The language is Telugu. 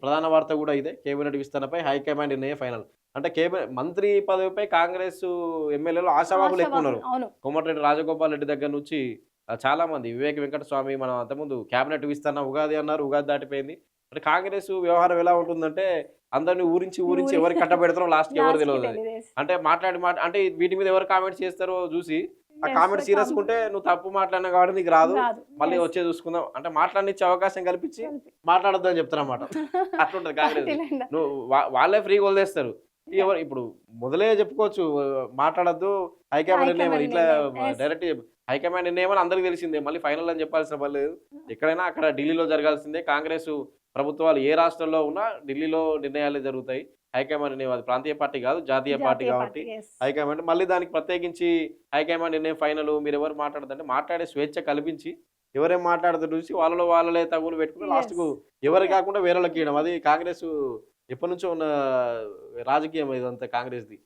ప్రధాన వార్త గూడా ఇదే. కేబినెట్ విస్తరణపై హైకమాండ్ నిర్ణయం ఫైనల్. అంటే మంత్రి పదవిపై కాంగ్రెస్ ఎమ్మెల్యేలు ఆశావాహులు ఎక్కువున్నారు. ఆశావాహులు. అవును. కోమటిరెడ్డి రాజగోపాల్ రెడ్డి దగ్గర నుంచి చాలామంది వివేక్ వెంకటస్వామి మనం అంతకుముందు క్యాబినెట్ విస్తరణ ఉగాది అన్నారు. ఉగాది దాటిపోయింది. అంటే కాంగ్రెస్ వ్యవహారం ఎలా ఉంటుందంటే అందరిని ఊరించి, ఊరించి ఊరి ఎవరికి కట్టబెడతారో లాస్ట్‌కి ఎవరు లాస్ట్‌కి తెలవదది. తెలీదేస్ అంటే అంటే వీటి మీద ఎవరు కామెంట్స్ చేస్తారో జూసి, ఆ యెస్. కామెంట్ సీరియస్‌గుంటే నువ్వు తప్పు మాట్లాడినావు కాబట్టి నీకు రాదు. రాదు. మళ్ళీ యెస్. వచ్చేది చూసుకుందాం. అంటే మాట్లాడనిచ్చే అవకాశం కల్పించి కలిపి మాట్లాడొద్దని చెప్తారన్నమాట. అట్లుంటది కాంగ్రెస్‌ది. అదేలెండి. నువ్వు వాళ్ళే ఫ్రీగా వదిలేస్తారు. యాహ్! ఇప్పుడు మొదలే చెప్పుకోవచ్చు. మాట్లాడొద్దు హైకమాండ్ నిర్ణయం అని. హైకమాండ్ ఇట్లా నిర్ణయం. యెస్. డైరెక్ట్ హైకమాండ్ నిర్ణయం అని అందరికి తెలిసిందే. మళ్ళీ ఫైనల్ అని చెప్పాల్సిన పని లేదు. ఎక్కడైనా అక్కడ ఢిల్లీలో జరగాల్సిందే. కాంగ్రెస్ ప్రభుత్వాలు ఏ రాష్ట్రంలో ఉన్నా ఢిల్లీలో నిర్ణయాలే జరుగుతాయి. హైకమాండ్ నిర్ణయం అది ప్రాంతీయ పార్టీ కాదు. జాతీయ పార్టీ జాతీయ కాబట్టి పార్టీ. యెస్. హైకమాండ్ మళ్ళీ దానికి ప్రత్యేకించి హైకమాండ్ నిర్ణయం ఫైనల్ మీరెవరు మాట్లాడొద్దంటే మాట్లాడే స్వేచ్ఛ కల్పించి ఎవరేం మాట్లాడుతారో చూసి వాళ్ళలో వాళ్ళే తగువులు పెట్టుకొని యెస్. లాస్ట్‌కు ఎవరు కాకుండా వేరేళ్ళకి ఇయడం. అది కాంగ్రెస్ ఎప్పటినుంచో ఉన్న రాజకీయం ఇదంతా కాంగ్రెస్‌ది.